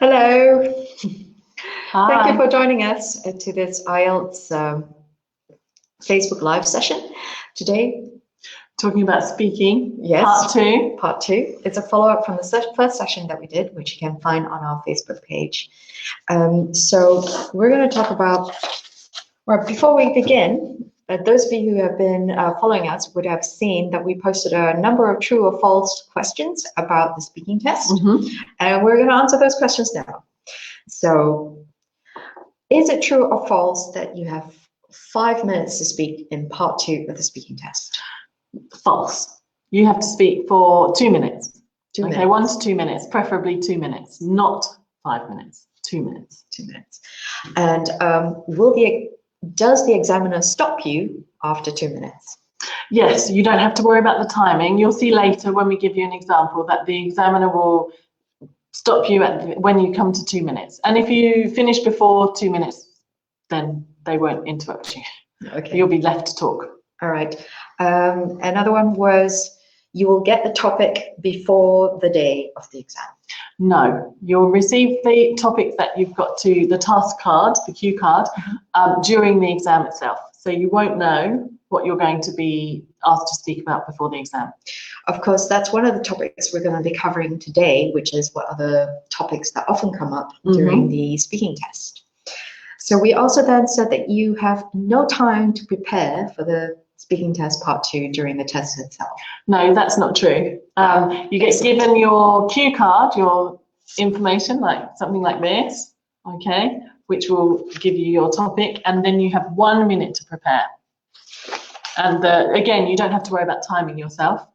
Hello. Hi. Thank you for joining us to this IELTS Facebook Live session. Today, Talking about speaking, yes, part two. It's a follow-up from the first session that we did, which you can find on our Facebook page. So we're going to talk about, well, before we begin, those of you who have been following us would have seen that we posted a number of true or false questions about the speaking test, and we're going to answer those questions now. So, is it true or false that you have 5 minutes to speak in part 2 of the speaking test? False. You have to speak for 2 minutes. 2 minutes. Okay, 1 to 2 minutes, preferably 2 minutes, not 5 minutes. 2 minutes. 2 minutes. And does the examiner stop you after 2 minutes? Yes, you don't have to worry about the timing. You'll see later when we give you an example that the examiner will stop you when you come to 2 minutes. And if you finish before 2 minutes, then they won't interrupt you. Okay. You'll be left to talk. All right. Another one was, you will get the topic before the day of the exam. No, you'll receive the topics that you've got to the task card, the cue card, during the exam itself. So you won't know what you're going to be asked to speak about before the exam. Of course, that's one of the topics we're going to be covering today, which is what are the topics that often come up during the speaking test. So we also then said that you have no time to prepare for the speaking test part 2 during the test itself. No, that's not true. You get given your cue card, your information, like something like this, okay, which will give you your topic, and then you have 1 minute to prepare. And again, you don't have to worry about timing yourself.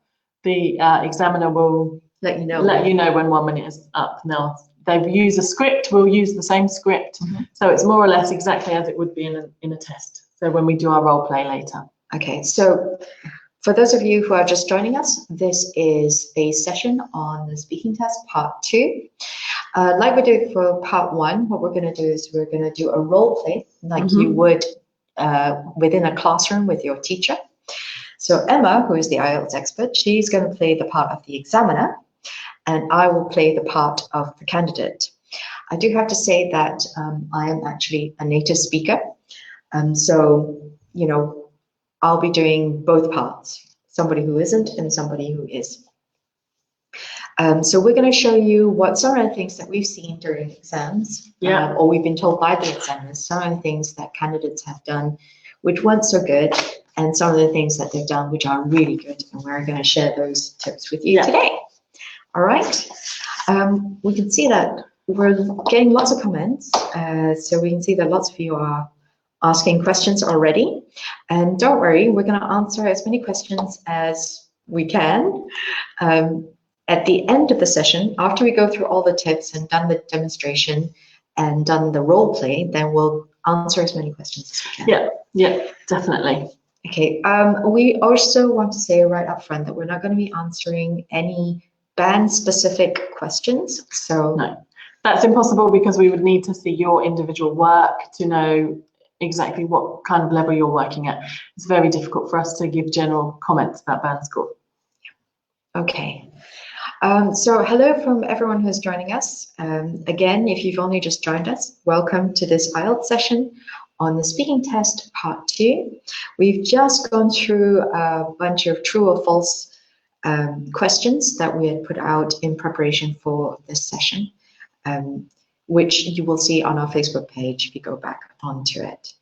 The examiner will let you know when 1 minute is up. Now, they've used a script, we'll use the same script. So it's more or less exactly as it would be in a test. So when we do our role play later. Okay, so for those of you who are just joining us, this is a session on the speaking test part 2. Like we did for part 1, what we're going to do is we're going to do a role play like you would within a classroom with your teacher. So Emma, who is the IELTS expert, she's going to play the part of the examiner, and I will play the part of the candidate. I do have to say that I am actually a native speaker, so, you know, I'll be doing both parts, somebody who isn't and somebody who is. So we're going to show you what some of the things that we've seen during exams, or we've been told by the examiners, some of the things that candidates have done which weren't so good, and some of the things that they've done which are really good, and we're going to share those tips with you today. All right. We can see that we're getting lots of comments, so we can see that lots of you are asking questions already, and don't worry, we're going to answer as many questions as we can. At the end of the session, after we go through all the tips and done the demonstration and done the role play, then we'll answer as many questions as we can. Yeah, definitely. Okay, we also want to say right up front that we're not going to be answering any band-specific questions. So no, that's impossible because we would need to see your individual work to know exactly what kind of level you're working at. It's very difficult for us to give general comments about band score. Okay. So hello from everyone who's joining us. Again, if you've only just joined us, welcome to this IELTS session on the speaking test part 2. We've just gone through a bunch of true or false questions that we had put out in preparation for this session, which you will see on our Facebook page if you go back onto it.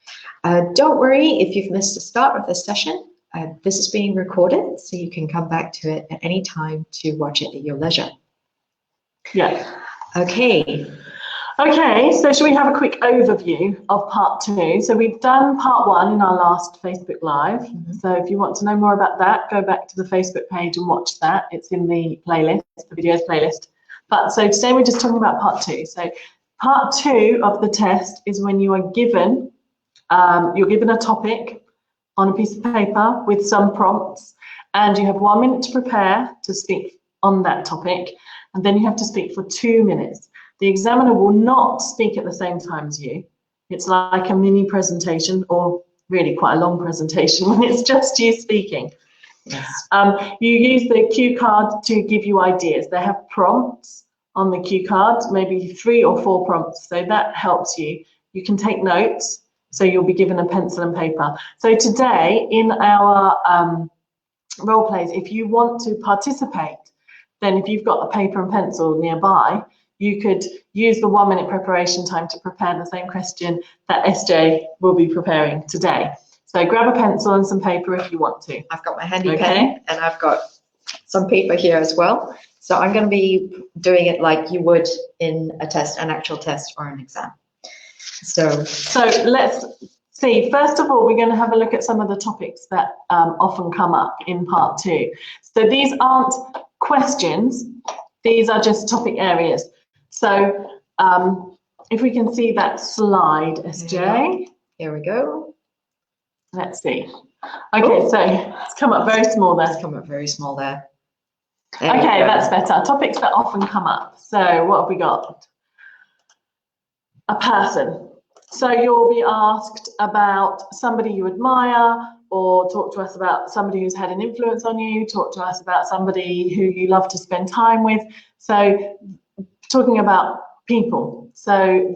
Don't worry if you've missed the start of this session. This is being recorded, so you can come back to it at any time to watch it at your leisure. Yeah. Okay. Okay, so should we have a quick overview of part 2? So we've done part 1 in our last Facebook Live. So if you want to know more about that, go back to the Facebook page and watch that. It's in the playlist, the videos playlist. But so today we're just talking about part 2. So part 2 of the test is when you are given, you're given a topic on a piece of paper with some prompts, and you have 1 minute to prepare to speak on that topic, and then you have to speak for 2 minutes. The examiner will not speak at the same time as you. It's like a mini presentation, or really quite a long presentation when it's just you speaking. Yes. You use the cue card to give you ideas. They have prompts on the cue card, maybe 3 or 4 prompts. So that helps you. You can take notes, so you'll be given a pencil and paper. So today in our role plays, if you want to participate, then if you've got a paper and pencil nearby, you could use the 1-minute preparation time to prepare the same question that SJ will be preparing today. So grab a pencil and some paper if you want to. I've got my handy pen and I've got some paper here as well. So I'm going to be doing it like you would in a test, an actual test or an exam. So let's see. First of all, we're going to have a look at some of the topics that often come up in part 2. So these aren't questions, these are just topic areas. So if we can see that slide, SJ. Here we go. Let's see. Okay, so it's come up very small there. It's come up very small there. Okay, that's better. Topics that often come up. So what have we got? A person. So you'll be asked about somebody you admire, or talk to us about somebody who's had an influence on you, talk to us about somebody who you love to spend time with. So talking about people. So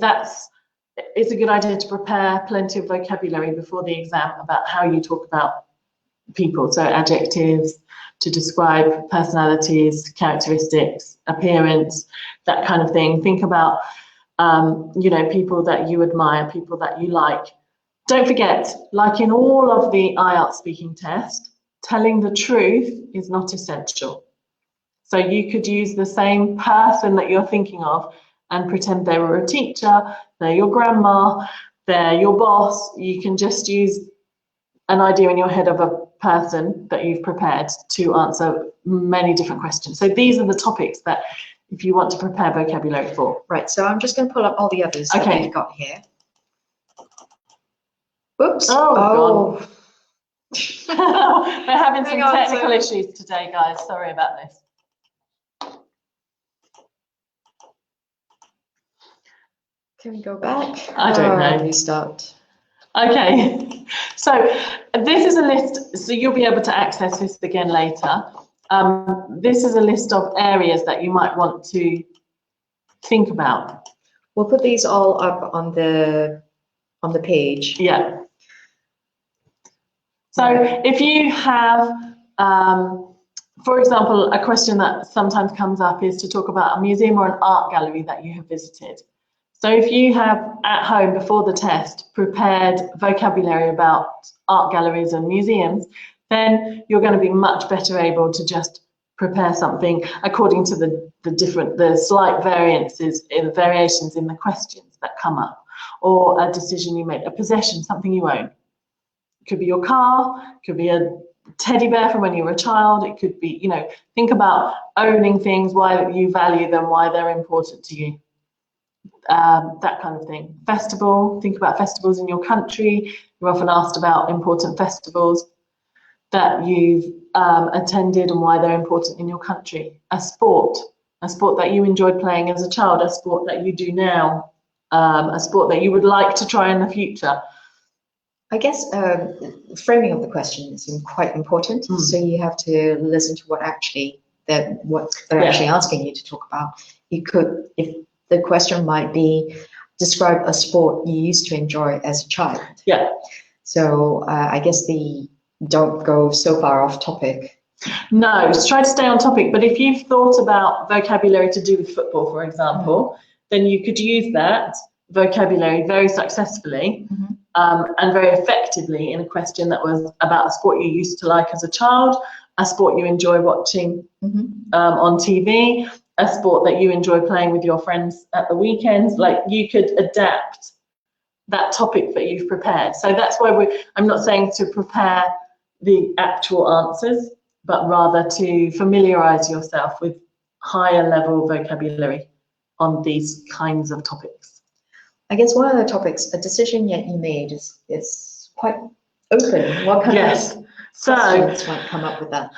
it's a good idea to prepare plenty of vocabulary before the exam about how you talk about people. So adjectives to describe personalities, characteristics, appearance, that kind of thing. Think about people that you admire, people that you like. Don't forget, like in all of the IELTS speaking test, telling the truth is not essential. So you could use the same person that you're thinking of and pretend they were a teacher, they're your grandma, they're your boss. You can just use an idea in your head of a person that you've prepared to answer many different questions. So these are the topics that if you want to prepare vocabulary for. Right, so I'm just going to pull up all the others that we've got here. Oops. Oh. We're having some technical issues today, guys. Sorry about this. Can we go back? I don't know. Restart. Okay, so this is a list, so you'll be able to access this again later. This is a list of areas that you might want to think about. We'll put these all up on the page. Yeah. So if you have, for example, a question that sometimes comes up is to talk about a museum or an art gallery that you have visited. So if you have at home before the test prepared vocabulary about art galleries and museums, then you're going to be much better able to just prepare something according to the slight variations in the questions that come up, or a decision you make, a possession, something you own. It could be your car, it could be a teddy bear from when you were a child, it could be, think about owning things, why you value them, why they're important to you. That kind of thing. Festival, think about festivals in your country. You're often asked about important festivals that you've attended and why they're important in your country. A sport that you enjoyed playing as a child, a sport that you do now, a sport that you would like to try in the future. I guess framing of the question is quite important. So you have to listen to what they're actually asking you to talk about. You could, if the question might be, describe a sport you used to enjoy as a child. Yeah. So I guess don't go so far off topic. No, just try to stay on topic. But if you've thought about vocabulary to do with football, for example, then you could use that vocabulary very successfully and very effectively in a question that was about a sport you used to like as a child, a sport you enjoy watching on TV, a sport that you enjoy playing with your friends at the weekends. Like, you could adapt that topic that you've prepared. So that's why I'm not saying to prepare the actual answers, but rather to familiarize yourself with higher level vocabulary on these kinds of topics. I guess one of the topics, a decision yet you made, is quite open. What kind of questions might come up with that?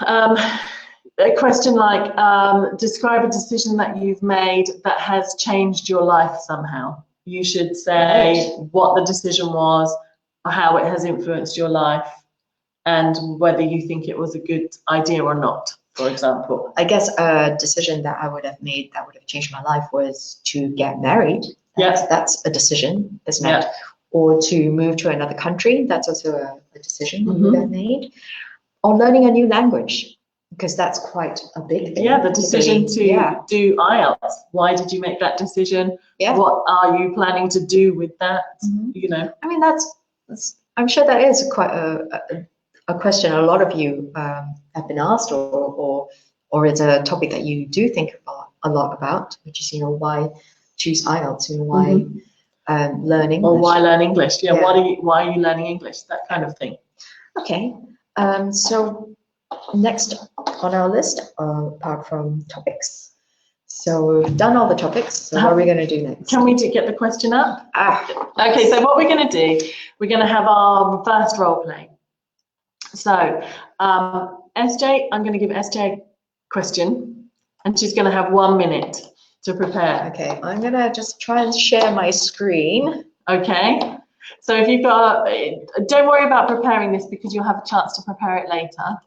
A question like, describe a decision that you've made that has changed your life somehow. You should say what the decision was, or how it has influenced your life, and whether you think it was a good idea or not. for example. I guess a decision that I would have made that would have changed my life was to get married. That's a decision, isn't it? Or to move to another country. That's also a decision you would have made. Or learning a new language, because that's quite a big thing. Yeah, the decision to do IELTS. Why did you make that decision? Yeah. What are you planning to do with that? You know. I mean, that's I'm sure that is quite a question a lot of you have been asked, or it's a topic that you do think about a lot about, which is, why choose IELTS, why learn English. Or why learn English? Yeah. Why are you learning English? That kind of thing. Okay. So next on our list, apart from topics. So we've done all the topics. So what are we going to do next? Can we get the question up? Okay, so what we're going to do, we're going to have our first role play. So SJ, I'm going to give SJ a question, and she's going to have 1 minute to prepare. Okay, I'm going to just try and share my screen. Okay, so if you've got, don't worry about preparing this because you'll have a chance to prepare it later.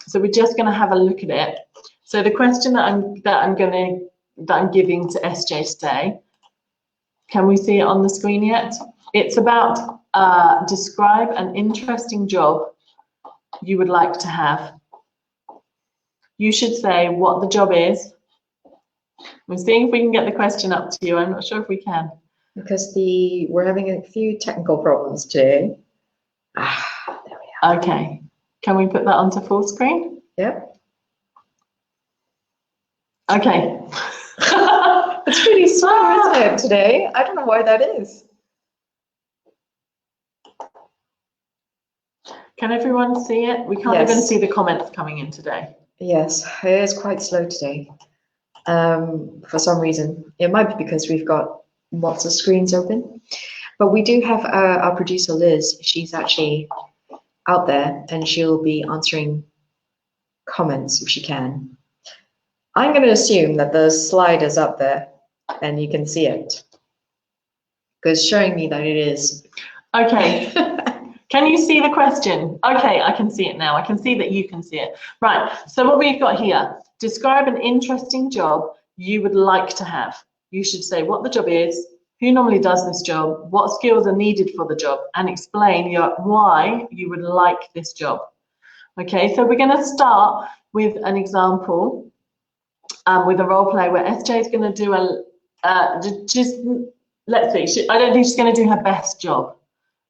So we're just going to have a look at it. So the question that I'm giving to SJ today, can we see it on the screen yet? It's about describe an interesting job you would like to have. You should say what the job is. We're seeing if we can get the question up to you. I'm not sure if we can. Because we're having a few technical problems today. There we are. Okay. Can we put that onto full screen? Yep. Okay. It's pretty slow, isn't it, today? I don't know why that is. Can everyone see it? We can't even see the comments coming in today. Yes, it is quite slow today. For some reason. It might be because we've got lots of screens open. But we do have our producer, Liz. She's actually out there, and she'll be answering comments if she can. I'm going to assume that the slide is up there and you can see it, because showing me that it is. Okay. Can you see the question? Okay, I can see it now. I can see that you can see it. Right, so what we've got here, describe an interesting job you would like to have. You should say what the job is, who normally does this job, what skills are needed for the job, and explain why you would like this job. Okay, so we're going to start with an example. With a role play where SJ is going to do let's see, I don't think she's going to do her best job,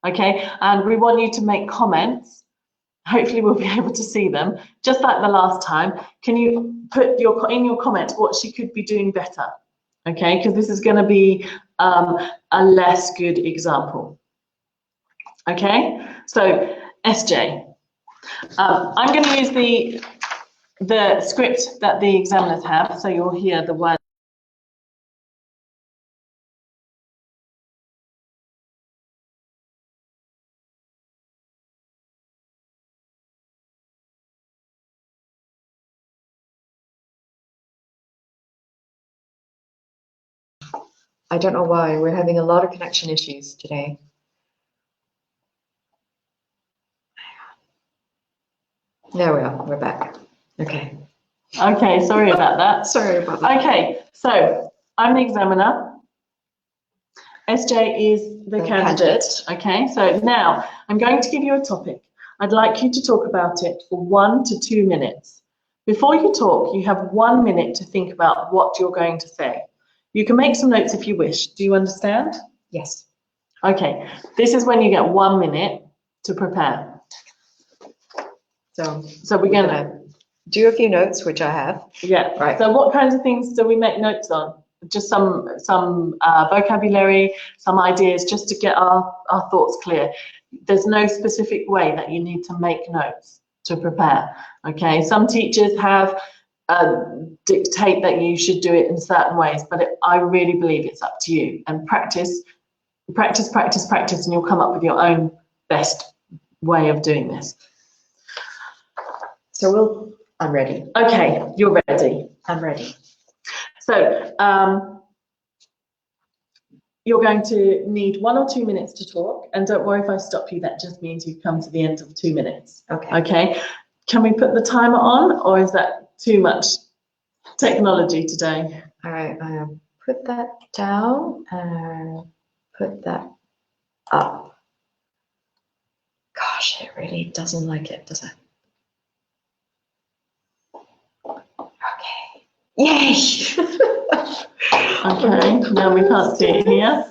okay? And we want you to make comments. Hopefully we'll be able to see them, just like the last time. Can you put in your comments what she could be doing better, okay? Because this is going to be a less good example, okay? So SJ, I'm going to use the script that the examiners have, so you'll hear the word. I don't know why, we're having a lot of connection issues today. There we are, we're back. Okay. Okay, sorry about that. Sorry about that. Okay, so I'm the examiner. SJ is the candidate. Okay, so now I'm going to give you a topic. I'd like you to talk about it for 1 to 2 minutes. Before you talk, you have 1 minute to think about what you're going to say. You can make some notes if you wish. Do you understand? Yes. Okay, this is when you get 1 minute to prepare. So we're gonna do a few notes, which I have. Yeah. Right. So what kinds of things do we make notes on? Just some vocabulary, some ideas, just to get our thoughts clear. There's no specific way that you need to make notes to prepare. Okay. Some teachers have dictate that you should do it in certain ways, but I really believe it's up to you. And practice, and you'll come up with your own best way of doing this. So I'm ready. Okay, you're ready. I'm ready. So you're going to need 1 or 2 minutes to talk, and don't worry if I stop you, that just means you've come to the end of 2 minutes. Okay. Okay, Can we put the timer on, or is that too much technology today? All right, I'll put that down and put that up. Gosh, it really doesn't like it, does it? Okay. Yay! Okay, now we can't see it here.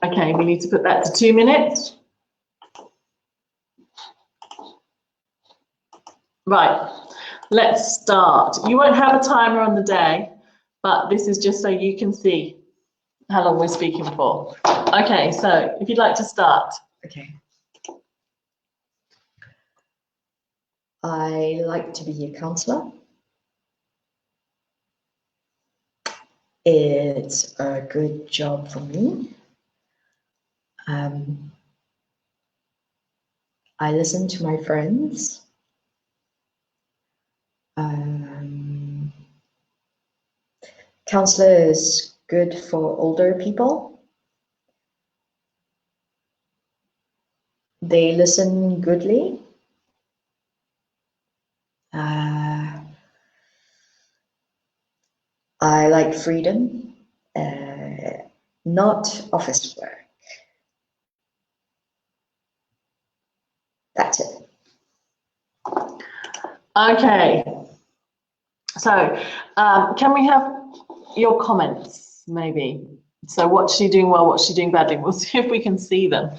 Okay, we need to put that to 2 minutes. Right, let's start. You won't have a timer on the day, but this is just so you can see how long we're speaking for. Okay, so if you'd like to start. Okay. I like to be a counselor. It's a good job for me. I listen to my friends. Counselor is good for older people. They listen goodly. I like freedom, not office work. That's it. Okay, so can we have your comments, maybe? So what's she doing well, what's she doing badly? We'll see if we can see them.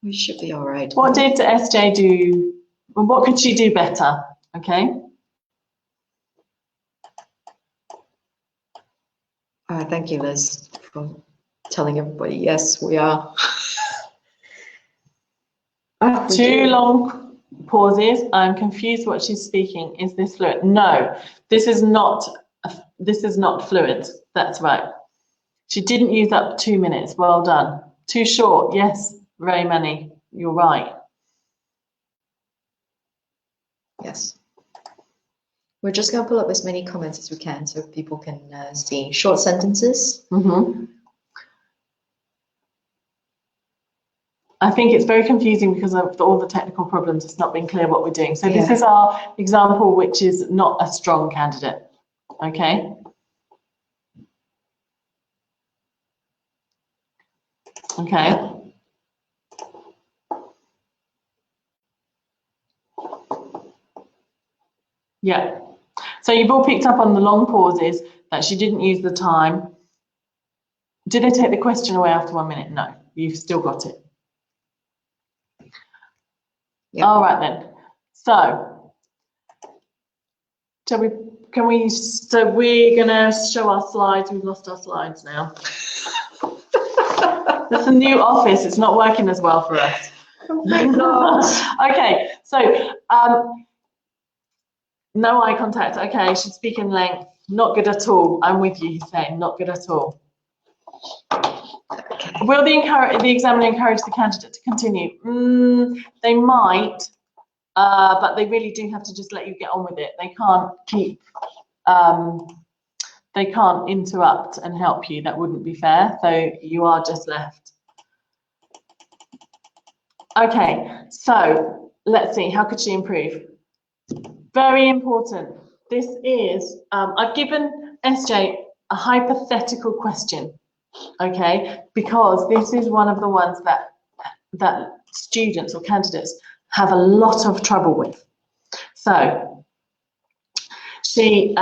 We should be all right. What did SJ do? What could she do better? Okay. Thank you, Liz, for telling everybody, yes, we are. Too long pauses. I'm confused what she's speaking. Is this fluent? No, this is not fluent. That's right. She didn't use up 2 minutes. Well done. Too short. Yes, very many. You're right. Yes. We're just going to pull up as many comments as we can so people can see. Short sentences. Mm-hmm. I think it's very confusing because of all the technical problems. It's not been clear what we're doing. So this is our example, which is not a strong candidate. Okay. Okay. Yeah. So you've all picked up on the long pauses, that she didn't use the time. Did they take the question away after 1 minute? No, you've still got it. Yep. All right then. So, so we're gonna show our slides. We've lost our slides now. It's a new office. It's not working as well for us. Oh my God. Okay, so no eye contact. Okay, she's speaking length. Not good at all. I'm with you, he's saying, not good at all. Okay. Will the examiner encourage the candidate to continue? They might, but they really do have to just let you get on with it. They can't keep, they can't interrupt and help you. That wouldn't be fair. So you are just left. Okay, so let's see, how could she improve? Very important. This is, I've given SJ a hypothetical question, okay, because this is one of the ones that students or candidates have a lot of trouble with. So she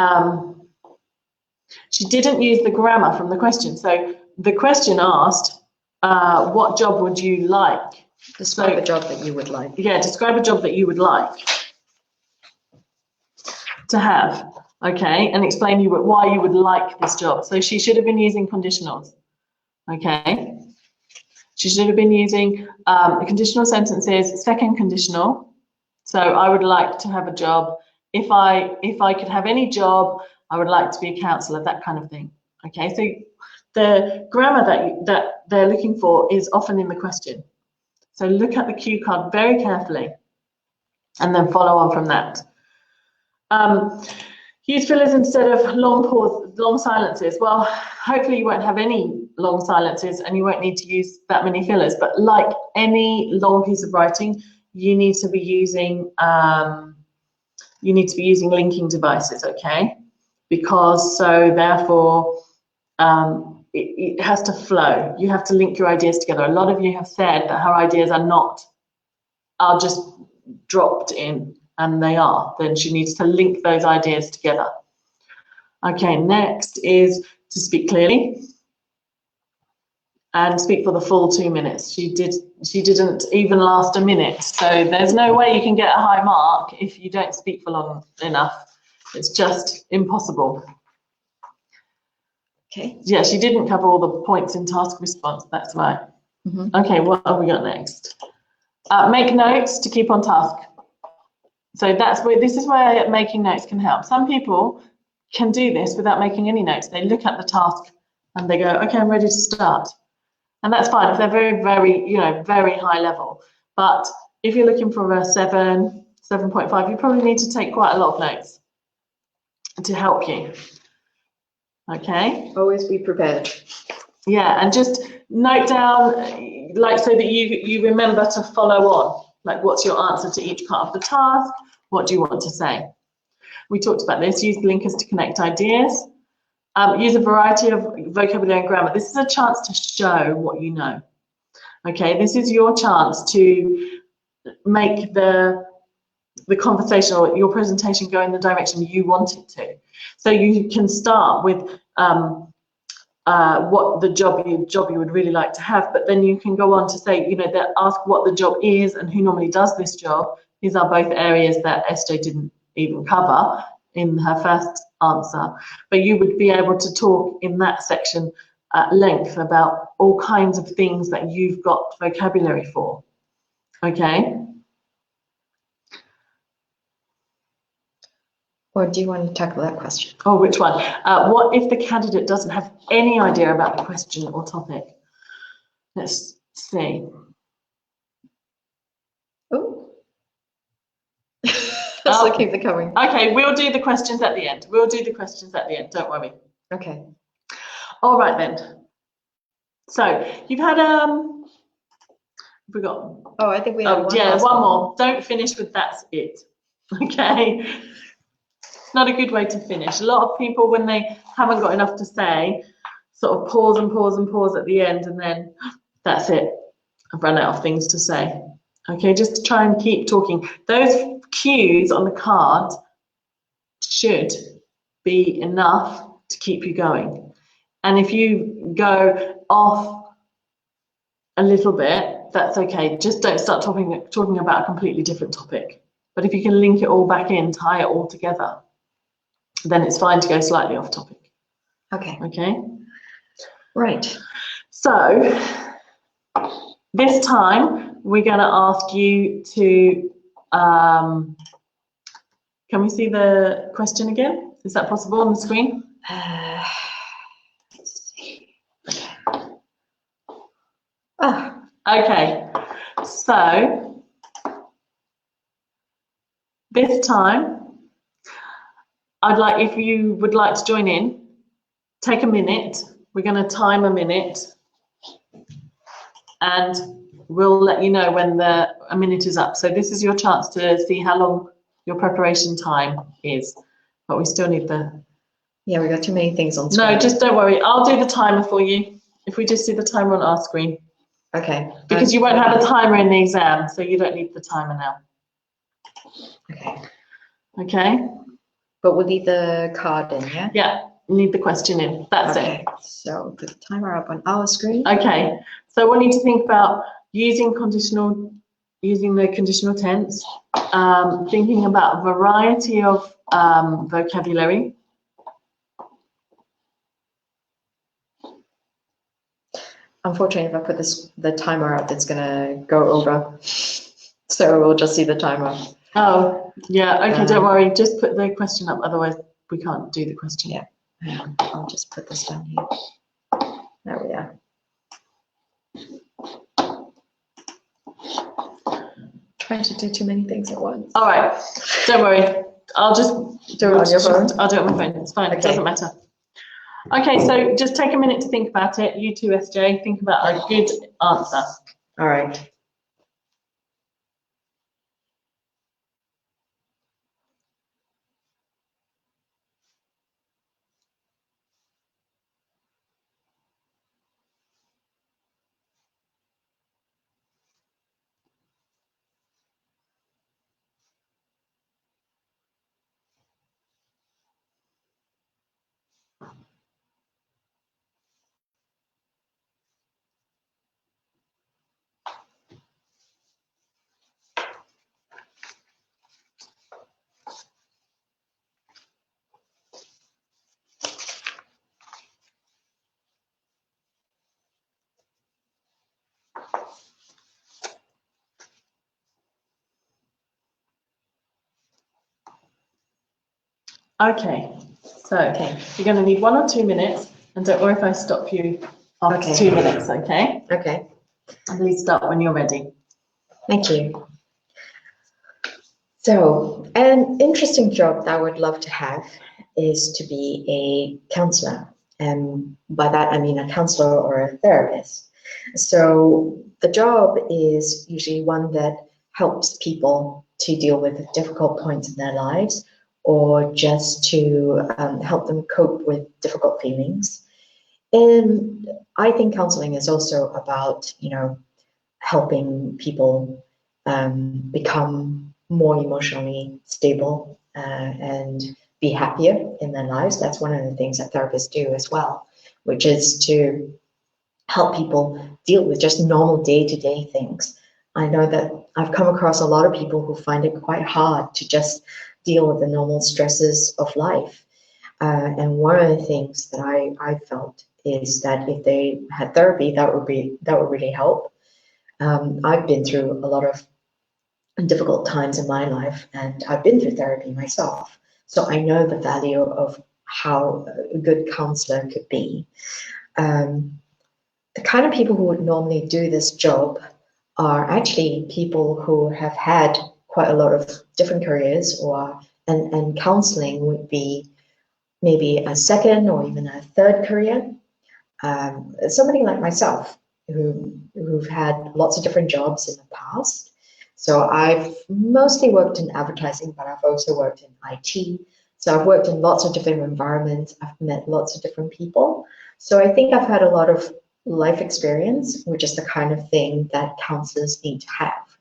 didn't use the grammar from the question. So the question asked, what job would you like? Describe a job that you would like. Yeah, describe a job that you would like to have, okay, and explain why you would like this job. So she should have been using conditionals, okay. She should have been using conditional sentences, second conditional. So I would like to have a job. If I could have any job, I would like to be a counsellor, that kind of thing. Okay, so the grammar that they're looking for is often in the question. So look at the cue card very carefully and then follow on from that. Use fillers instead of long silences. Well, hopefully you won't have any long silences and you won't need to use that many fillers. But like any long piece of writing, you need to be using linking devices, okay? Because so therefore it has to flow. You have to link your ideas together. A lot of you have said that her ideas are just dropped in, and they are. Then she needs to link those ideas together. Okay, next is to speak clearly and speak for the full 2 minutes. She didn't even last a minute, so there's no way you can get a high mark if you don't speak for long enough. It's just impossible. Okay. Yeah, she didn't cover all the points in task response, that's right. Okay, what have we got next? Make notes to keep on task. So this is where making notes can help. Some people can do this without making any notes. They look at the task and they go, okay, I'm ready to start. And that's fine if they're very, very, very high level. But if you're looking for a 7, 7.5, you probably need to take quite a lot of notes to help you. Okay? Always be prepared. Yeah, and just note down, like, so that you remember to follow on. Like, what's your answer to each part of the task? What do you want to say? We talked about this. Use blinkers to connect ideas. Use a variety of vocabulary and grammar. This is a chance to show what you know. Okay, this is your chance to make the conversation or your presentation go in the direction you want it to. So you can start with what the job you would really like to have, but then you can go on to say, that ask what the job is and who normally does this job. These are both areas that SJ didn't even cover in her first answer, but you would be able to talk in that section at length about all kinds of things that you've got vocabulary for. Okay. Or do you want to tackle that question? Oh, which one? What if the candidate doesn't have any idea about the question or topic? Let's see. Oh. So keep it coming. Okay, we'll do the questions at the end. Don't worry. Okay. All right then. So you've had forgotten. Oh, I think we have one more. Don't finish with that's it. Okay. It's not a good way to finish. A lot of people, when they haven't got enough to say, sort of pause and pause and pause at the end, and then that's it. I've run out of things to say. Okay, just try and keep talking. Those cues on the card should be enough to keep you going. And if you go off a little bit, that's okay. Just don't start talking about a completely different topic. But if you can link it all back in, tie it all together, then it's fine to go slightly off topic. Okay. Okay. Right. So this time we're going to ask you to, can we see the question again? Is that possible on the screen? Let's see. Ah. Okay. So this time, I'd like, if you would like to join in, take a minute. We're going to time a minute, and we'll let you know when a minute is up. So this is your chance to see how long your preparation time is. But we still need the... Yeah, we got too many things on screen. No, just don't worry. I'll do the timer for you. If we just see the timer on our screen. Okay. Because you won't have a timer in the exam, so you don't need the timer now. Okay. Okay? But we'll leave the card in, yeah? Yeah, need the question in. That's it. So put the timer up on our screen. Okay. So I want you to think about using the conditional tense, thinking about a variety of vocabulary. Unfortunately, if I put the timer up, it's gonna go over. So we'll just see the timer. Oh, yeah, okay, don't worry, just put the question up, otherwise we can't do the question. Yeah, I'll just put this down here. There we are. Trying to do too many things at once. All right, don't worry, I'll just do it on your phone. I'll do it on my phone. It's fine. Okay. It doesn't matter. Okay, so just take a minute to think about it. You too, SJ. Think about a good answer. All right. Okay, so you're going to need 1 or 2 minutes, and don't worry if I stop you after 2 minutes, okay? Okay. And please start when you're ready. Thank you. So, an interesting job that I would love to have is to be a counselor. And by that, I mean a counselor or a therapist. So, the job is usually one that helps people to deal with difficult points in their lives, or just to help them cope with difficult feelings. And I think counseling is also about, helping people become more emotionally stable and be happier in their lives. That's one of the things that therapists do as well, which is to help people deal with just normal day-to-day things. I know that I've come across a lot of people who find it quite hard to just deal with the normal stresses of life. And one of the things that I felt is that if they had therapy, that would really help. I've been through a lot of difficult times in my life, and I've been through therapy myself. So I know the value of how a good counselor could be. The kind of people who would normally do this job are actually people who have had quite a lot of different careers, and counseling would be maybe a second or even a third career. Somebody like myself who've had lots of different jobs in the past. So I've mostly worked in advertising, but I've also worked in IT. So I've worked in lots of different environments. I've met lots of different people. So I think I've had a lot of life experience, which is the kind of thing that counselors need to have,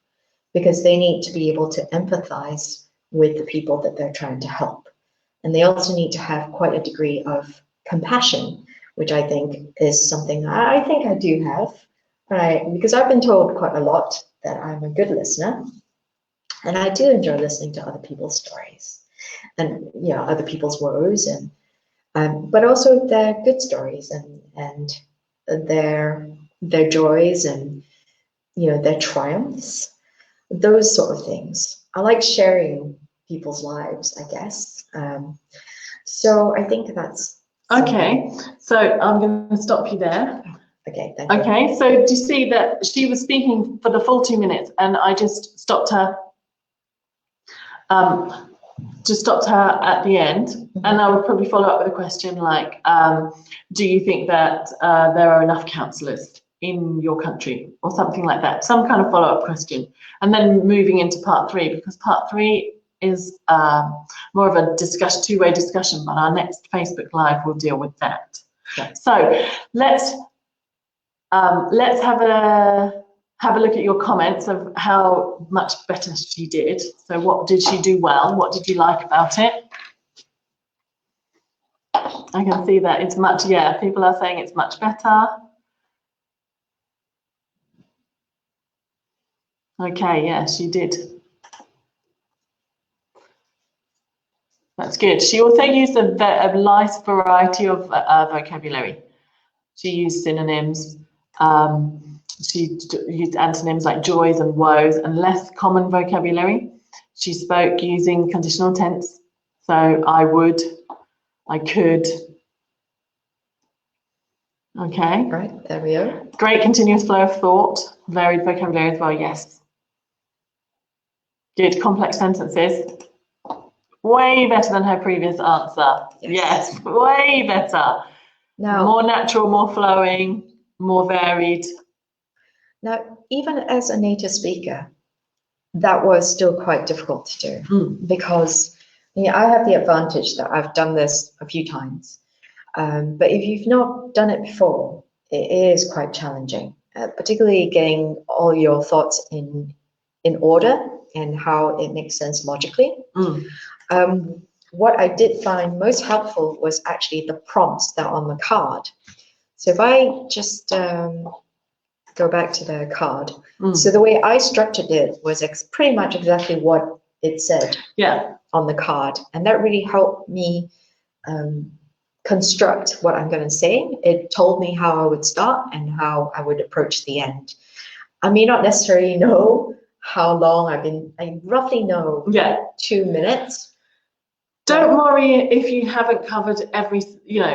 because they need to be able to empathize with the people that they're trying to help. And they also need to have quite a degree of compassion, which I think is something I think I do have, because I've been told quite a lot that I'm a good listener, and I do enjoy listening to other people's stories and other people's woes, and but also their good stories and their joys and their triumphs, those sort of things. I like sharing people's lives, I guess. So I think that's something. Okay, so I'm going to stop you there. Okay, thank you. Okay, so do you see that she was speaking for the full 2 minutes, and I just stopped her. At the end, and I would probably follow up with a question like, do you think that there are enough counsellors in your country, or something like that, some kind of follow-up question, and then moving into part 3, because part 3 is more of a two-way discussion, but our next Facebook Live will deal with that. Yeah. So let's have a look at your comments of how much better she did. So what did she do well? What did you like about it? I can see that it's much, people are saying it's much better. Okay, yeah, she did. That's good. She also used a nice variety of vocabulary. She used synonyms. She used antonyms like joys and woes and less common vocabulary. She spoke using conditional tense. So I would, I could. Okay. Right, there we are. Great continuous flow of thought. Varied vocabulary as well, yes. Good complex sentences. Way better than her previous answer. Yes, way better. Now, more natural, more flowing, more varied. Now, even as a native speaker, that was still quite difficult to do because I have the advantage that I've done this a few times. But if you've not done it before, it is quite challenging, particularly getting all your thoughts in order and how it makes sense logically. What I did find most helpful was actually the prompts that are on the card. So if I just go back to the card. So the way I structured it was pretty much exactly what it said on the card. And that really helped me construct what I'm going to say. It told me how I would start and how I would approach the end. I may not necessarily know how long I roughly know 2 minutes. Don't worry if you haven't covered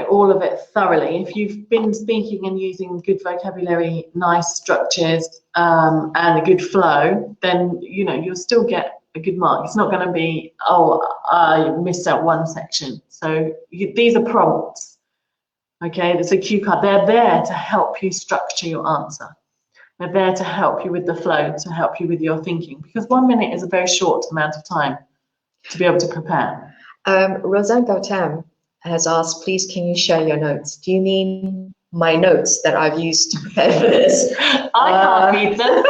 all of it thoroughly. If you've been speaking and using good vocabulary, nice structures, and a good flow, then you'll still get a good mark. It's not going to be, I missed out one section. So these are prompts. Okay, there's a cue card. They're there to help you structure your answer. They're there to help you with the flow, to help you with your thinking, because 1 minute is a very short amount of time to be able to prepare. Roseanne Gautam has asked, please, can you share your notes? Do you mean my notes that I've used to prepare for this? I can't read them.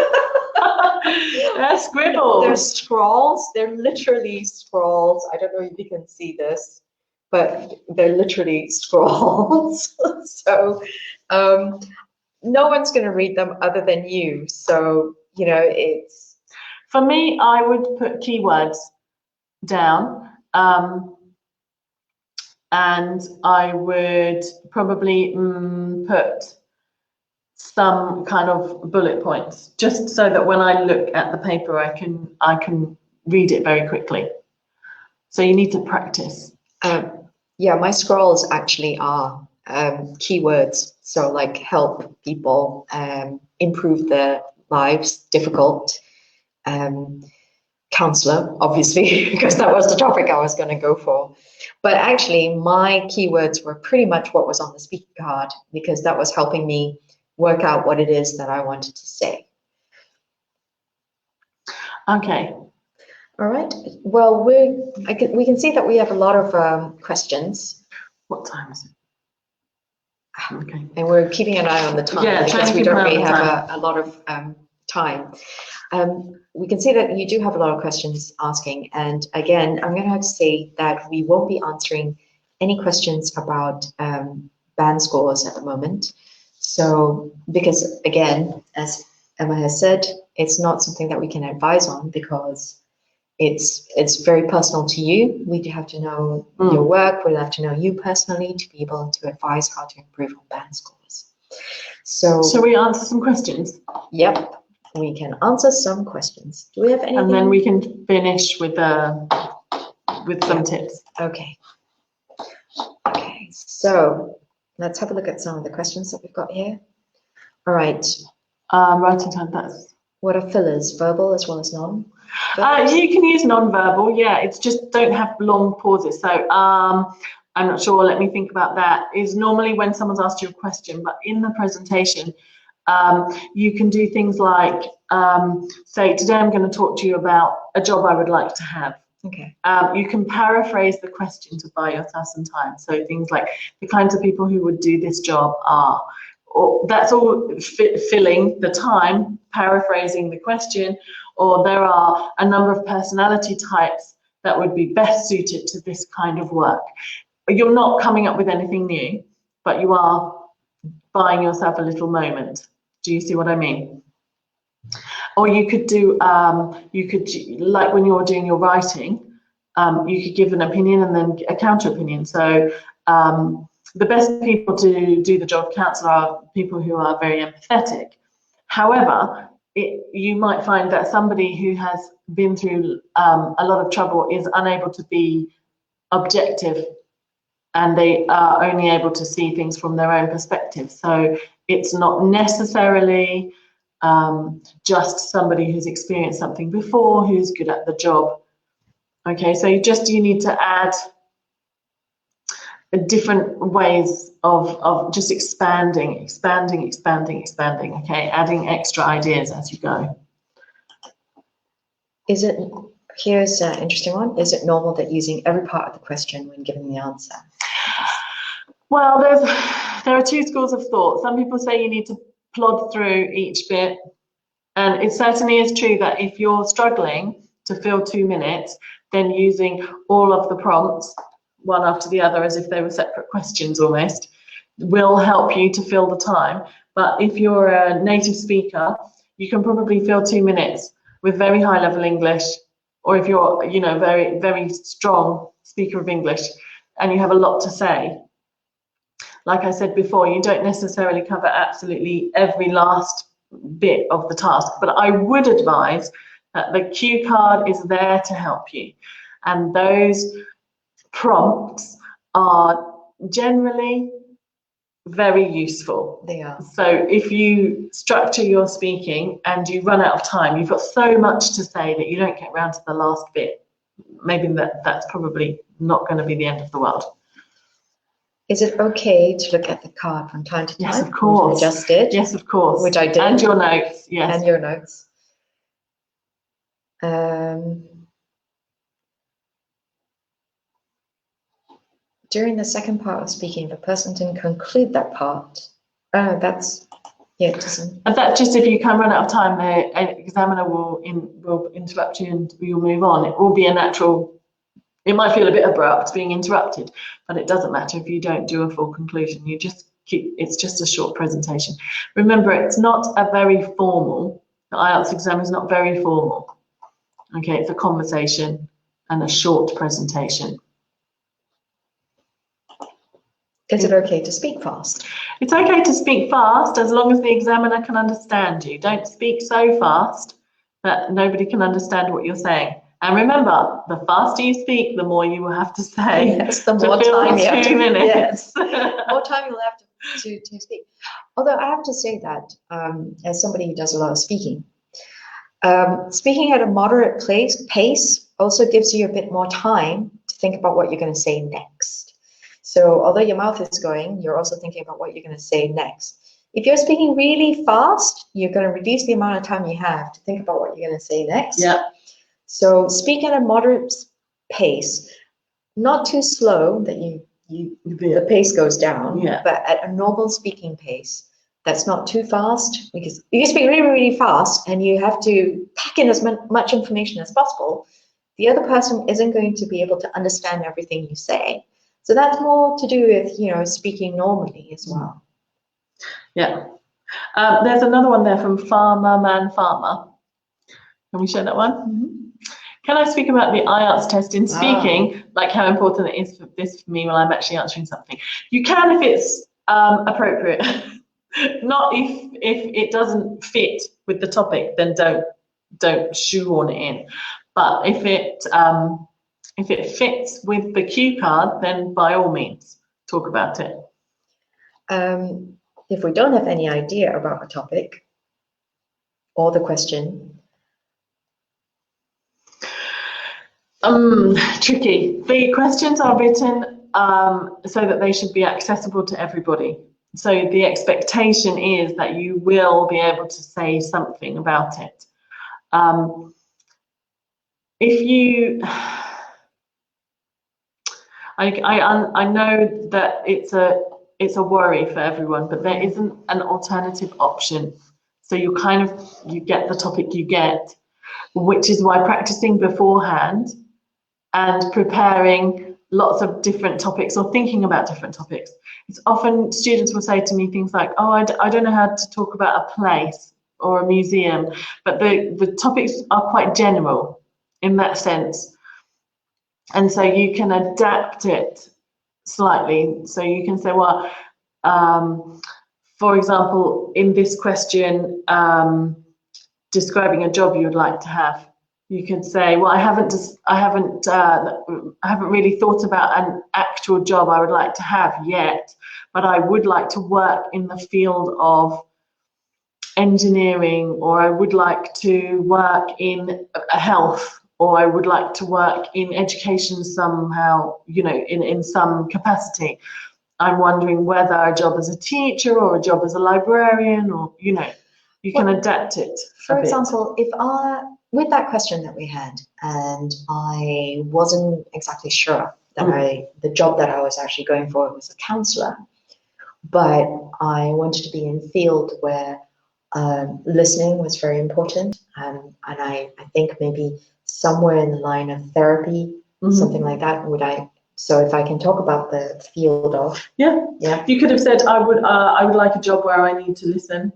They're scribbles. They're scrawls. They're literally scrawls. I don't know if you can see this, but they're literally scrawls. So no one's going to read them other than you. So, it's... For me, I would put keywords down. And I would probably put some kind of bullet points, just so that when I look at the paper, I can read it very quickly. So you need to practice. Yeah, my scrolls actually are keywords. So like help people improve their lives, difficult. Counselor, obviously, because that was the topic I was going to go for. But actually, my keywords were pretty much what was on the speaking card, because that was helping me work out what it is that I wanted to say. Okay. All right. Well, we can see that we have a lot of questions. What time is it? Okay. And we're keeping an eye on the time because we don't really have a lot of time. We can see that you do have a lot of questions asking, and again, I'm going to have to say that we won't be answering any questions about band scores at the moment. So, because again, as Emma has said, it's not something that we can advise on because it's very personal to you. We do have to know your work. We'll have to know you personally to be able to advise how to improve on band scores. So, shall we answer some questions? Yep. We can answer some questions. Do we have anything? And then we can finish with some tips. Okay. Okay. So let's have a look at some of the questions that we've got here. All right. Writing time. What are fillers? Verbal as well as non? You can use non-verbal. Yeah, it's just don't have long pauses. So I'm not sure. Let me think about that. Is normally when someone's asked you a question, but in the presentation. You can do things like say, today I'm going to talk to you about a job I would like to have. Okay. You can paraphrase the question to buy yourself some time. So things like the kinds of people who would do this job are, or that's all filling the time, paraphrasing the question, or there are a number of personality types that would be best suited to this kind of work. You're not coming up with anything new, but you are buying yourself a little moment. Do you see what I mean? Or you could do, like when you're doing your writing, you could give an opinion and then a counter opinion. So the best people to do the job of counsellor are people who are very empathetic. However, you might find that somebody who has been through a lot of trouble is unable to be objective, and they are only able to see things from their own perspective. So it's not necessarily just somebody who's experienced something before, who's good at the job. Okay, so you need to add different ways of just expanding, okay, adding extra ideas as you go. Is it, here's an interesting one, is it normal that using every part of the question when giving the answer? Well, there are two schools of thought. Some people say you need to plod through each bit, and it certainly is true that if you're struggling to fill 2 minutes, then using all of the prompts, one after the other, as if they were separate questions almost, will help you to fill the time. But if you're a native speaker, you can probably fill 2 minutes with very high level English, or if you're, you know, very, very strong speaker of English and you have a lot to say. Like I said before, you don't necessarily cover absolutely every last bit of the task, but I would advise that the cue card is there to help you, and those prompts are generally very useful. They are. So if you structure your speaking and you run out of time, you've got so much to say that you don't get around to the last bit, maybe that's probably not going to be the end of the world. Is it okay to look at the card from time to time? Yes, of course. Adjust it? Yes, of course. Which I did. And your notes, yes. And your notes. During the second part of speaking, the person didn't conclude that part. That's, yeah, it doesn't. And that just, if you can run out of time, the examiner will interrupt you and you'll move on. It will be a natural, it might feel a bit abrupt being interrupted, but it doesn't matter if you don't do a full conclusion. You just keep, it's just a short presentation. Remember, it's not a very formal, the IELTS exam is not very formal. Okay, it's a conversation and a short presentation. Is it okay to speak fast? It's okay to speak fast as long as the examiner can understand you. Don't speak so fast that nobody can understand what you're saying. And remember, the faster you speak, the more you will have to say. Yes, the more time you have to, 2 minutes. Yes, more time you'll have to speak. Although I have to say that, as somebody who does a lot of speaking, speaking at a moderate pace also gives you a bit more time to think about what you're going to say next. So although your mouth is going, you're also thinking about what you're going to say next. If you're speaking really fast, you're going to reduce the amount of time you have to think about what you're going to say next. Yeah. So speak at a moderate pace, not too slow that the pace goes down, yeah, but at a normal speaking pace. That's not too fast, because if you speak really, really fast and you have to pack in as much information as possible, the other person isn't going to be able to understand everything you say. So that's more to do with, you know, speaking normally as well. Yeah. There's another one there from Farmer. Can we share that one? Mm-hmm. Can I speak about the IELTS test in speaking, like how important it is for this for me when I'm actually answering something? You can if it's appropriate. Not if it doesn't fit with the topic, then don't shoehorn it in. But if it fits with the cue card, then by all means talk about it. If we don't have any idea about a topic or the question, tricky. The questions are written so that they should be accessible to everybody. So the expectation is that you will be able to say something about it. If you, I know that it's a worry for everyone, but there isn't an alternative option. So you get the topic you get, which is why practicing beforehand and preparing lots of different topics or thinking about different topics. It's often students will say to me things like, oh, I don't know how to talk about a place or a museum, but the topics are quite general in that sense. And so you can adapt it slightly. So you can say, well, for example, in this question, describing a job you would like to have, you can say, well, I haven't really thought about an actual job I would like to have yet, but I would like to work in the field of engineering, or I would like to work in health or I would like to work in education somehow, you know, in some capacity. I'm wondering whether a job as a teacher or a job as a librarian, or, you know, you can adapt it. For example, if with that question that we had, and I wasn't exactly sure that the job that I was actually going for was a counselor, but I wanted to be in a field where listening was very important, and I think maybe somewhere in the line of therapy, something like that. So if I can talk about the field of you could have said I would like a job where I need to listen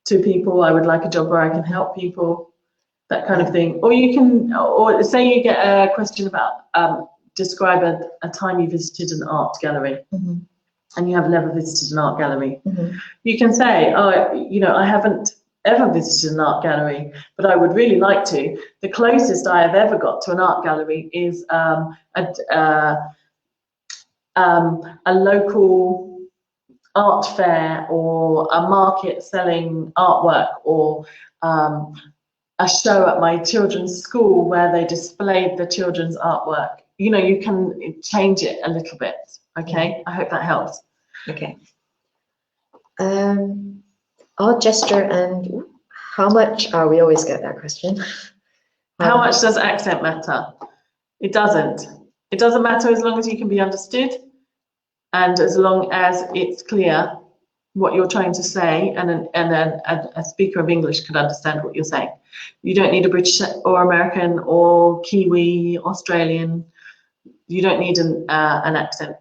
to people. I would like a job where I can help people, that kind of thing. Or you can, or say you get a question about describe a time you visited an art gallery. And you have never visited an art gallery. You can say, oh, you know, I haven't ever visited an art gallery, but I would really like to. The closest I have ever got to an art gallery is a local art fair, or a market selling artwork, or a show at my children's school where they displayed the children's artwork. You know, you can change it a little bit. Okay, I hope that helps. Okay. Art gesture and how much? We always get that question. How much does accent matter? It doesn't. It doesn't matter as long as you can be understood, and as long as it's clear what you're trying to say, and a speaker of English could understand what you're saying. You don't need a British or American or Kiwi, Australian. You don't need an accent.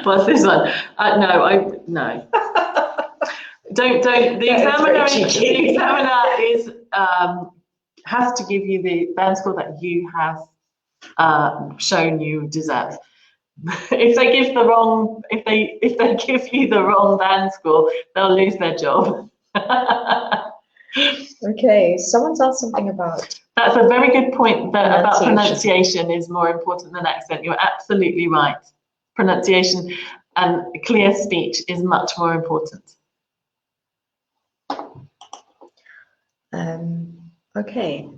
What's this one? No. Don't. The examiner is has to give you the band score that you have shown you deserve. If they give the wrong, if they give you the wrong band score, they'll lose their job. Okay, someone's asked something about. That's a very good point. About pronunciation is more important than accent. You're absolutely right. Pronunciation and clear speech is much more important. Okay,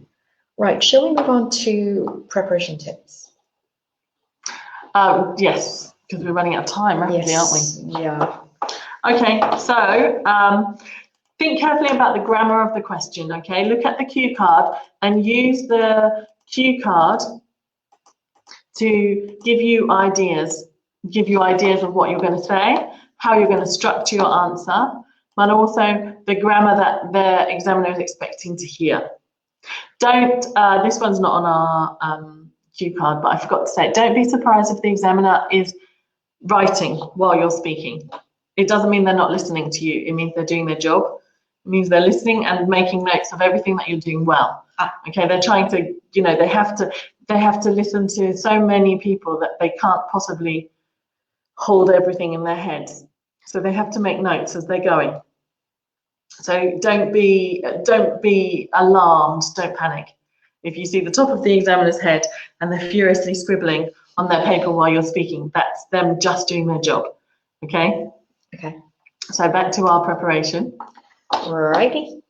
right. Shall we move on to preparation tips? Yes, because we're running out of time rapidly, aren't we? Yeah. Okay, so think carefully about the grammar of the question. Okay, look at the cue card and use the cue card to give you ideas of what you're going to say, how you're going to structure your answer, but also the grammar that the examiner is expecting to hear. Don't, this one's not on our cue card, but I forgot to say, don't be surprised if the examiner is writing while you're speaking. It doesn't mean they're not listening to you. It means they're doing their job. It means they're listening and making notes of everything that you're doing well. Okay, they're trying to, you know, they have to listen to so many people that they can't possibly hold everything in their heads. So they have to make notes as they're going. So don't be alarmed, don't panic. If you see the top of the examiner's head and they're furiously scribbling on their paper while you're speaking, that's them just doing their job. Okay? Okay. So back to our preparation. Righty.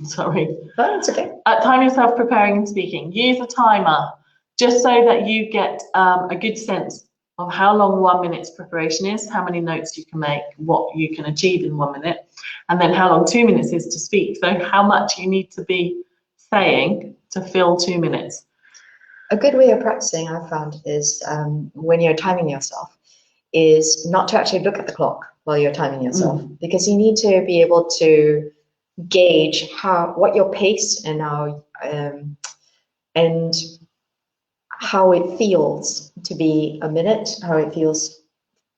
Sorry. Oh, that's okay. Time yourself preparing and speaking. Use a timer just so that you get a good sense of how long 1 minute's preparation is, how many notes you can make, what you can achieve in 1 minute, and then how long 2 minutes is to speak. So how much you need to be saying to fill 2 minutes. A good way of practicing I've found is when you're timing yourself is not to actually look at the clock while you're timing yourself, because you need to be able to gauge what your pace and how it feels to be a minute, how it feels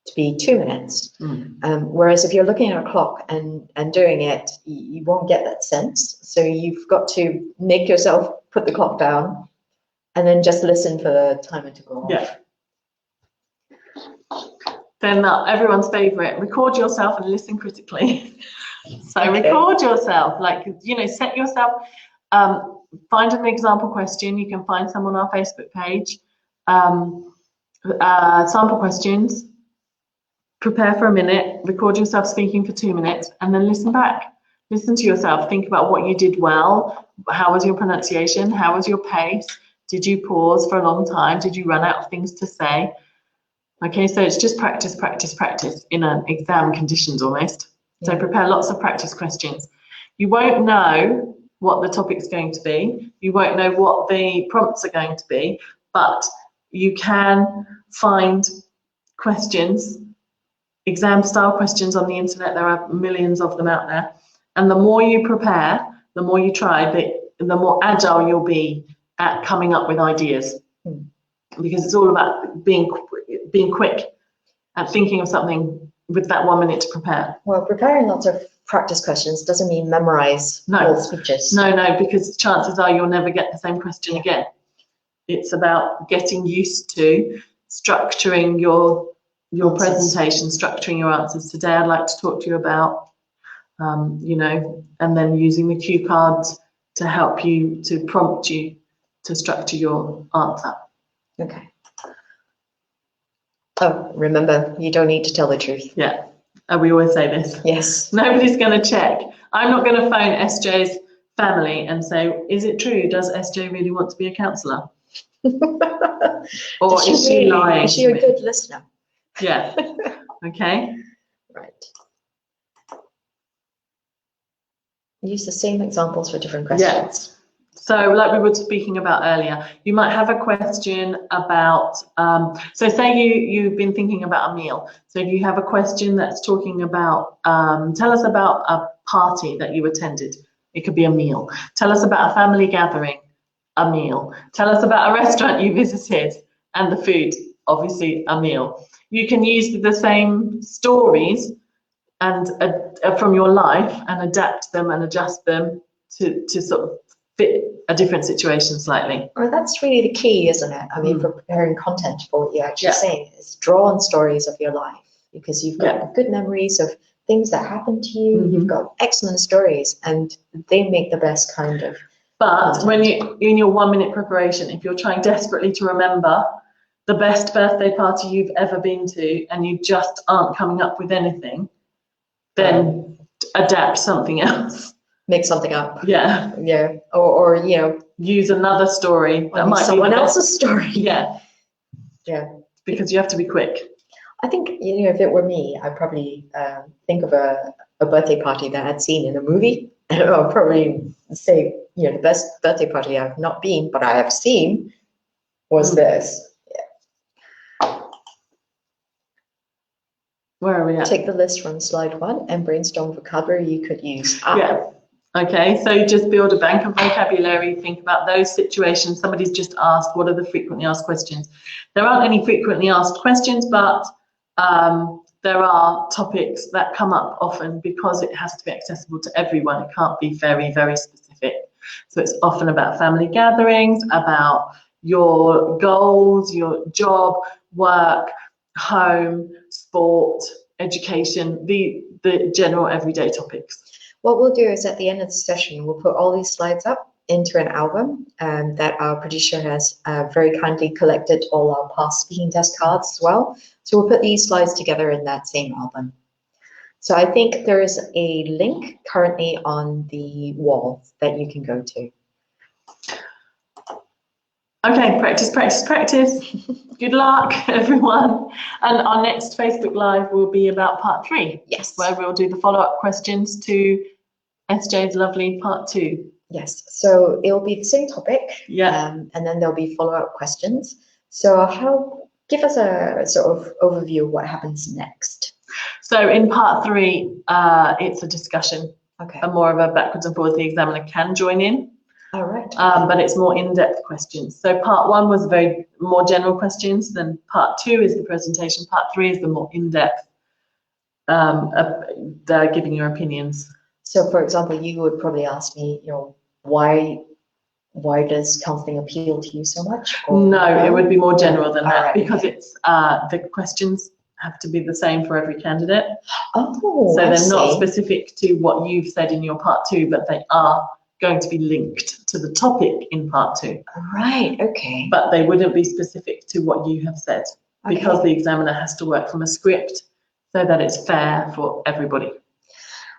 to be 2 minutes. Whereas if you're looking at a clock and doing it, you won't get that sense. So you've got to make yourself put the clock down and then just listen for the timer to go off. Yeah. Then everyone's favorite, record yourself and listen critically. So record yourself, like, you know, set yourself, find an example question. You can find some on our Facebook page. Sample questions, prepare for a minute, record yourself speaking for 2 minutes, and then listen back. Listen to yourself. Think about what you did well. How was your pronunciation? How was your pace? Did you pause for a long time? Did you run out of things to say? Okay, so it's just practice, practice, practice in an exam conditions almost. So prepare lots of practice questions. You won't know what the topic's going to be. You won't know what the prompts are going to be, but you can find questions, exam style questions on the internet. There are millions of them out there. And the more you prepare, the more you try, the more agile you'll be at coming up with ideas. Because it's all about being quick at thinking of something with that 1 minute to prepare. Well, preparing lots of practice questions doesn't mean memorize all speeches. No, because chances are you'll never get the same question again. It's about getting used to structuring your presentation, structuring your answers. Today I'd like to talk to you about, you know, and then using the cue cards to help you, to prompt you to structure your answer. Okay. Oh, remember, you don't need to tell the truth. Yeah, we always say this. Yes. Nobody's going to check. I'm not going to phone SJ's family and say, is it true? Does SJ really want to be a counsellor? Or is she lying? Is she a good listener? Yeah. Okay. Right. Use the same examples for different questions. Yeah. So like we were speaking about earlier, you might have a question about, so say you've been thinking about a meal. So if you have a question that's talking about, tell us about a party that you attended. It could be a meal. Tell us about a family gathering, a meal. Tell us about a restaurant you visited and the food, obviously a meal. You can use the same stories and from your life and adapt them and adjust them to sort of fit a different situation slightly. Well, that's really the key, isn't it? I mean, for preparing content for what you're actually saying, is draw on stories of your life, because you've got good memories of things that happened to you. You've got excellent stories, and they make the best kind of content. When you in your 1 minute preparation, if you're trying desperately to remember the best birthday party you've ever been to and you just aren't coming up with anything, then adapt something else. Make something up. Yeah. Yeah. Or you know, use another story that might be someone else's story. Yeah. Yeah. Because you have to be quick. I think, you know, if it were me, I'd probably think of a birthday party that I'd seen in a movie, and I'll probably say, you know, the best birthday party I've not been, but I have seen was this. Yeah. Where are we at? Take the list from slide 1 and brainstorm vocabulary you could use. Yeah. Okay, so you just build a bank of vocabulary, think about those situations. Somebody's just asked, what are the frequently asked questions? There aren't any frequently asked questions, but there are topics that come up often because it has to be accessible to everyone. It can't be very, very specific. So it's often about family gatherings, about your goals, your job, work, home, sport, education, the general everyday topics. What we'll do is at the end of the session, we'll put all these slides up into an album that our producer has very kindly collected all our past speaking test cards as well. So we'll put these slides together in that same album. So I think there is a link currently on the wall that you can go to. Okay, practice, practice, practice. Good luck, everyone. And our next Facebook Live will be about part 3. Yes. Where we'll do the follow-up questions to SJ's lovely part 2. Yes, so it'll be the same topic. Yeah. And then there'll be follow-up questions. So give us a sort of overview of what happens next. So in part 3, it's a discussion. Okay. And more of a backwards and forwards. The examiner can join in. All right. But it's more in-depth questions. So part 1 was very more general questions. Then part 2 is the presentation. Part 3 is the more in-depth, giving your opinions. So, for example, you would probably ask me, you know, why does counselling appeal to you so much? No, it would be more general than that, right. because it's the questions have to be the same for every candidate. Oh, so they're not specific to what you've said in your part 2, but they are going to be linked to the topic in part 2. Right, okay. But they wouldn't be specific to what you have said, because the examiner has to work from a script so that it's fair for everybody.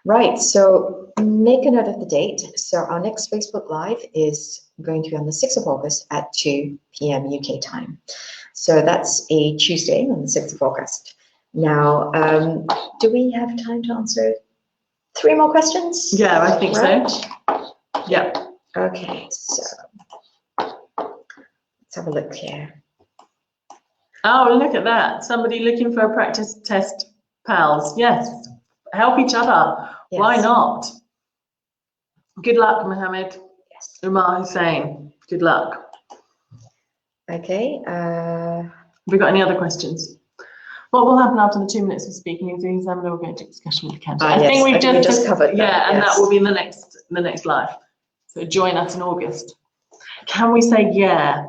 Right, so make a note of the date. So our next Facebook Live is going to be on the 6th of August at 2 p.m. UK time. So that's a Tuesday on the 6th of August. Now, do we have time to answer 3 more questions? Yeah, I think right? so. Yeah. Okay, so let's have a look here. Oh, look at that. Somebody looking for a practice test pals. Yes. Help each other. Yes. Why not? Good luck, Mohammed. Yes. Umar Hussein. Good luck. Okay. Have we got any other questions? What will happen after the 2 minutes of speaking is the examiner will go into discussion with the candidate. I think we've just covered that. Yeah, and that will be in the next live. So join us in August. Can we say yeah?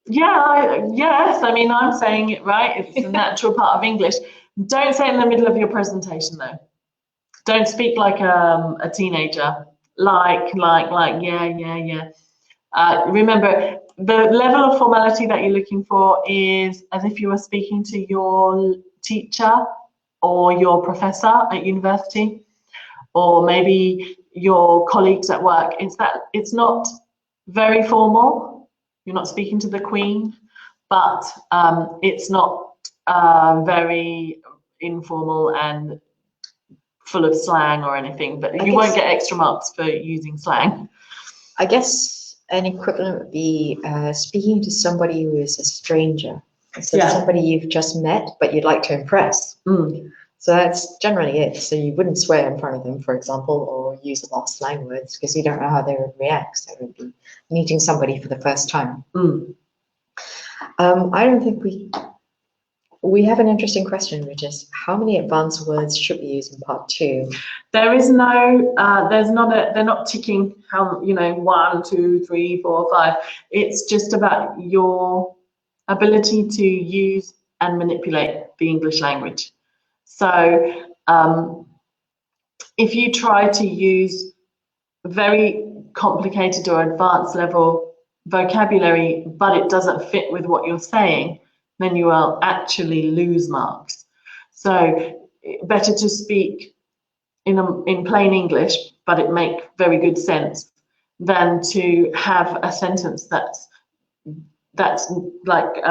Yeah, yes. I mean, I'm saying it right. It's a natural part of English. Don't say it in the middle of your presentation, though. Don't speak like a teenager. Like, yeah. Remember, the level of formality that you're looking for is as if you were speaking to your teacher or your professor at university, or maybe your colleagues at work. It's not very formal. You're not speaking to the Queen, but it's not very informal and full of slang or anything. But you won't get extra marks for using slang. I guess an equivalent would be speaking to somebody who is a stranger. So somebody you've just met, but you'd like to impress. So that's generally it. So you wouldn't swear in front of them, for example, or use a lot of slang words because you don't know how they would react. So it would be meeting somebody for the first time. I don't think we have an interesting question, which is how many advanced words should we use in part 2? There is no, they're not ticking how, 1, 2, 3, 4, 5. It's just about your ability to use and manipulate the English language. So if you try to use very complicated or advanced level vocabulary, but it doesn't fit with what you're saying, then you will actually lose marks. So better to speak in plain English, but it make very good sense, than to have a sentence that's like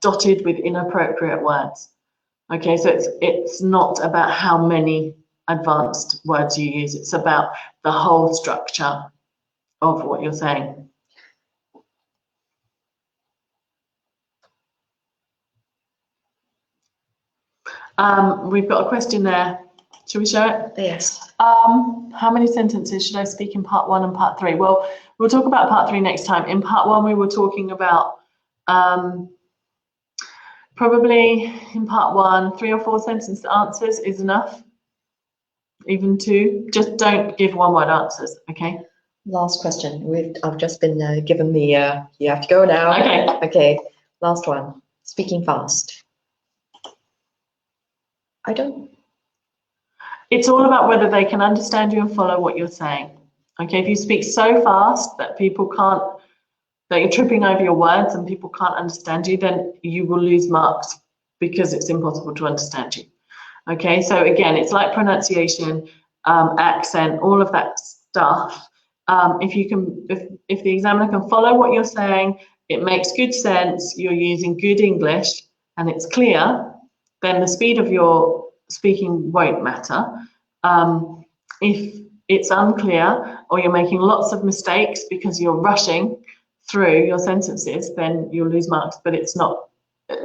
dotted with inappropriate words. Okay, so it's not about how many advanced words you use, it's about the whole structure of what you're saying. We've got a question there. Shall we show it? Yes. How many sentences should I speak in part 1 and part 3? Well, we'll talk about part 3 next time. In part 1, we were talking about probably in part 1, 3 or 4 sentence answers is enough. Even 2. Just don't give one-word answers, okay? Last question. I've just been given the you have to go now. Okay. Okay. Last one. Speaking fast. It's all about whether they can understand you and follow what you're saying. Okay, if you speak so fast that that you're tripping over your words and people can't understand you, then you will lose marks because it's impossible to understand you. Okay, so again, it's like pronunciation, accent, all of that stuff. If the examiner can follow what you're saying, it makes good sense, you're using good English, and it's clear, then the speed of your speaking won't matter. If it's unclear or you're making lots of mistakes because you're rushing through your sentences, then you'll lose marks, but it's not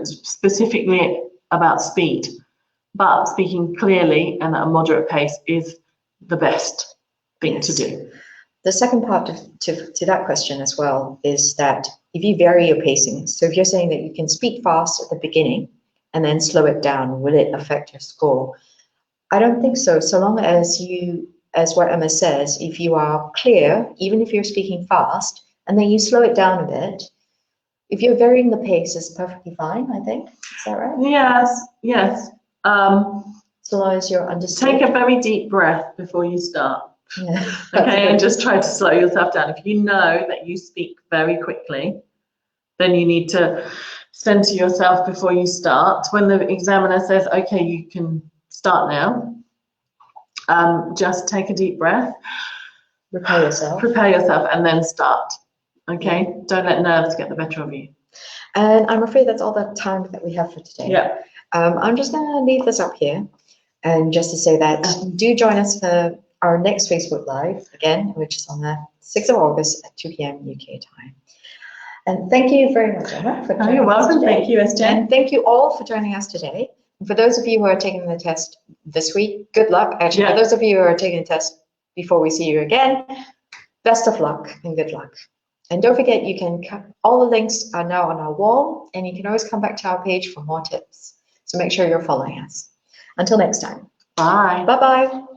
specifically about speed. But speaking clearly and at a moderate pace is the best thing to do. The second part to that question as well is that if you vary your pacing, so if you're saying that you can speak fast at the beginning and then slow it down, will it affect your score? I don't think so. So long as as what Emma says, if you are clear, even if you're speaking fast, and then you slow it down a bit, if you're varying the pace, is perfectly fine, I think. Is that right? Yes. So long as you're understood. Take a very deep breath before you start. Yeah, okay, and just try to slow yourself down. If you know that you speak very quickly, then you need to center yourself before you start. When the examiner says, okay, you can start now, just take a deep breath, Prepare yourself, and then start. Okay, don't let nerves get the better of you. And I'm afraid that's all the time that we have for today. Yeah. I'm just going to leave this up here, and just to say that do join us for our next Facebook Live again, which is on the 6th of August at 2 p.m. UK time. And thank you very much, Emma, for joining You're welcome. us today. Thank you, SJ. And thank you all for joining us today. And for those of you who are taking the test this week, good luck. Actually, for those of you who are taking the test before we see you again, best of luck and good luck. And don't forget, you can all the links are now on our wall, and you can always come back to our page for more tips. So make sure you're following us. Until next time. Bye. Bye-bye.